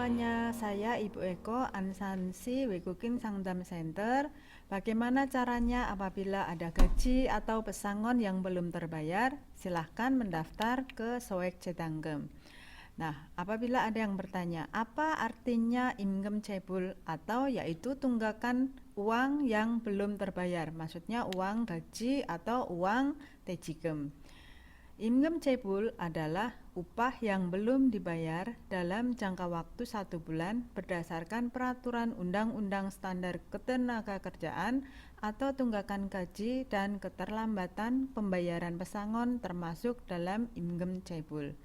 semuanya, saya Ibu Eko Ansansi Wekukin Sangdam Center. Bagaimana caranya apabila ada gaji atau pesangon yang belum terbayar? Silahkan mendaftar ke Soek Cetanggem. Nah, apabila ada yang bertanya, apa artinya imgem cebul atau yaitu tunggakan uang yang belum terbayar? Maksudnya uang gaji atau uang tejigem. Imgem cebul adalah upah yang belum dibayar dalam jangka waktu 1 bulan berdasarkan peraturan Undang-Undang Standar Ketenagakerjaan atau tunggakan gaji dan keterlambatan pembayaran pesangon termasuk dalam imgem cebul.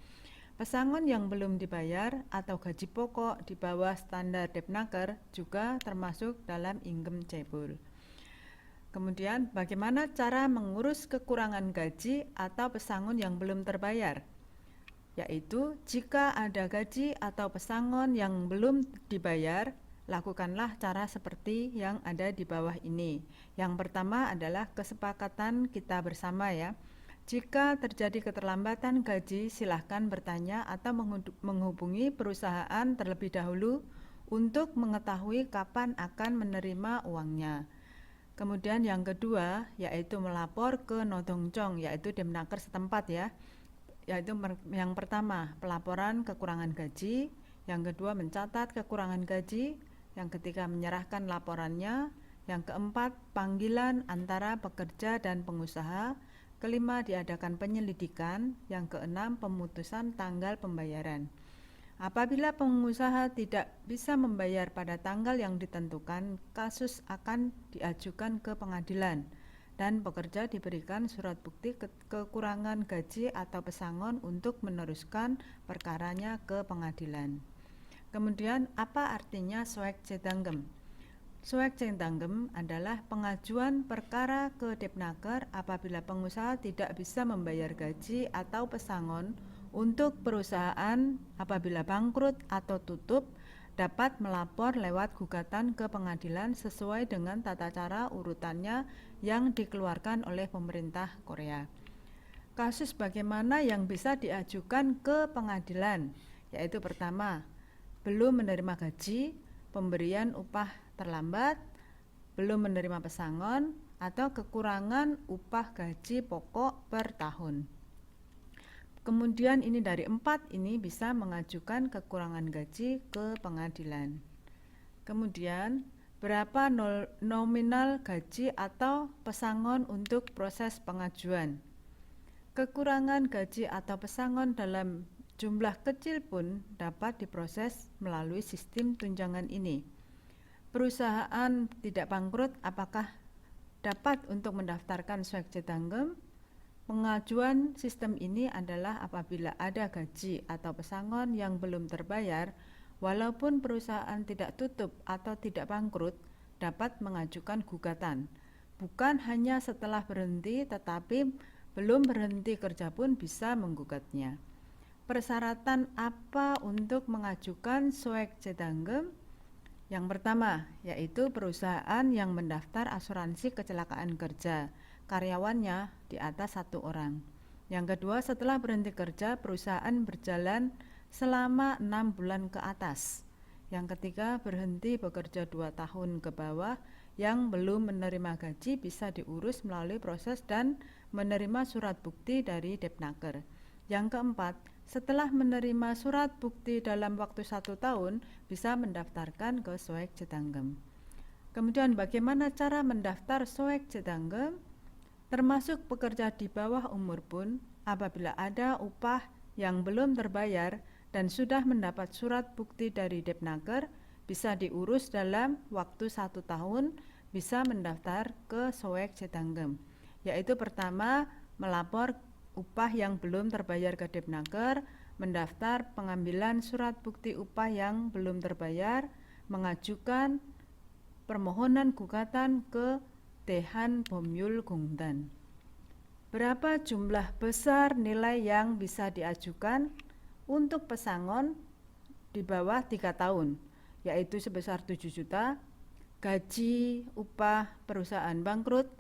Pesangon yang belum dibayar atau gaji pokok di bawah standar Depnaker juga termasuk dalam imgem cebul. Kemudian, bagaimana cara mengurus kekurangan gaji atau pesangon yang belum terbayar? Yaitu, jika ada gaji atau pesangon yang belum dibayar, lakukanlah cara seperti yang ada di bawah ini. Yang pertama adalah kesepakatan kita bersama ya. Jika terjadi keterlambatan gaji, silahkan bertanya atau menghubungi perusahaan terlebih dahulu untuk mengetahui kapan akan menerima uangnya. Kemudian yang kedua yaitu melapor ke Nodongcong, yaitu Depnaker setempat ya. Yaitu yang pertama pelaporan kekurangan gaji, yang kedua mencatat kekurangan gaji, yang ketiga menyerahkan laporannya, yang keempat panggilan antara pekerja dan pengusaha, kelima diadakan penyelidikan, yang keenam pemutusan tanggal pembayaran. Apabila pengusaha tidak bisa membayar pada tanggal yang ditentukan, kasus akan diajukan ke pengadilan dan pekerja diberikan surat bukti kekurangan gaji atau pesangon untuk meneruskan perkaranya ke pengadilan. Kemudian, apa artinya Soek Cetanggem? Soek Cetanggem adalah pengajuan perkara ke Depnaker apabila pengusaha tidak bisa membayar gaji atau pesangon untuk perusahaan apabila bangkrut atau tutup, dapat melapor lewat gugatan ke pengadilan sesuai dengan tata cara urutannya yang dikeluarkan oleh pemerintah Korea. Kasus bagaimana yang bisa diajukan ke pengadilan? Yaitu pertama, belum menerima gaji, pemberian upah terlambat, belum menerima pesangon, atau kekurangan upah gaji pokok per tahun. Kemudian ini dari 4 ini bisa mengajukan kekurangan gaji ke pengadilan. Kemudian berapa nominal gaji atau pesangon untuk proses pengajuan? Kekurangan gaji atau pesangon dalam jumlah kecil pun dapat diproses melalui sistem tunjangan ini. Perusahaan tidak bangkrut apakah dapat untuk mendaftarkan Soek Cetanggem? Pengajuan sistem ini adalah apabila ada gaji atau pesangon yang belum terbayar, walaupun perusahaan tidak tutup atau tidak bangkrut, dapat mengajukan gugatan. Bukan hanya setelah berhenti, tetapi belum berhenti kerja pun bisa menggugatnya. Persyaratan apa untuk mengajukan Soek Cetanggem? Yang pertama, yaitu perusahaan yang mendaftar asuransi kecelakaan kerja, karyawannya di atas 1 orang. Yang kedua, setelah berhenti kerja, perusahaan berjalan selama 6 bulan ke atas. Yang ketiga, berhenti bekerja 2 tahun ke bawah, yang belum menerima gaji bisa diurus melalui proses dan menerima surat bukti dari Depnaker. Yang keempat, setelah menerima surat bukti dalam waktu 1 tahun, bisa mendaftarkan ke Soek Cetanggem. Kemudian bagaimana cara mendaftar Soek Cetanggem? Termasuk pekerja di bawah umur pun, apabila ada upah yang belum terbayar dan sudah mendapat surat bukti dari Depnaker, bisa diurus dalam waktu 1 tahun, bisa mendaftar ke Soek Cetanggem. Yaitu pertama, melapor upah yang belum terbayar ke Depnaker, mendaftar pengambilan surat bukti upah yang belum terbayar, mengajukan permohonan gugatan ke Dehan Bomyul Gongdan. Berapa jumlah besar nilai yang bisa diajukan? Untuk pesangon di bawah 3 tahun, yaitu sebesar 7 juta, gaji upah perusahaan bangkrut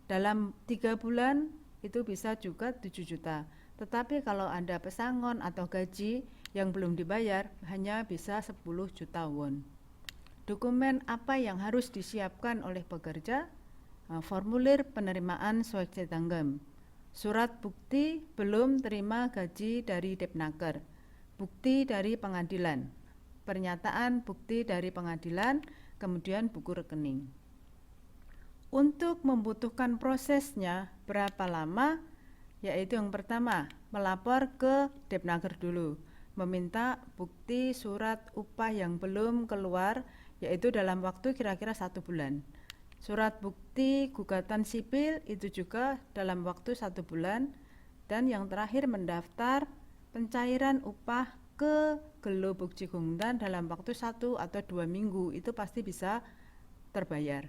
dalam 3 bulan itu bisa juga 7 juta. Tetapi kalau ada pesangon atau gaji yang belum dibayar, hanya bisa 10 juta won. Dokumen apa yang harus disiapkan oleh pekerja? Formulir penerimaan Swekjetanggem, surat bukti belum terima gaji dari Depnaker, bukti dari pengadilan, pernyataan bukti dari pengadilan, kemudian buku rekening. Untuk membutuhkan prosesnya berapa lama? Yaitu yang pertama, melapor ke Depnaker dulu, meminta bukti surat upah yang belum keluar, yaitu dalam waktu kira-kira 1 bulan. Surat bukti gugatan sipil itu juga dalam waktu 1 bulan. Dan yang terakhir, mendaftar pencairan upah ke Gelo Bukjigongdan dalam waktu 1 atau 2 minggu, itu pasti bisa terbayar.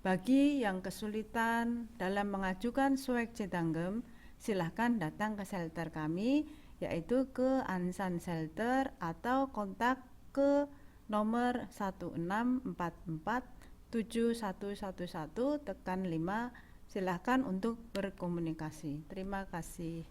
Bagi yang kesulitan dalam mengajukan Swekjetanggem, silahkan datang ke shelter kami, yaitu ke Ansan Shelter, atau kontak ke nomor 16447111 tekan 5. Silahkan untuk berkomunikasi. Terima kasih.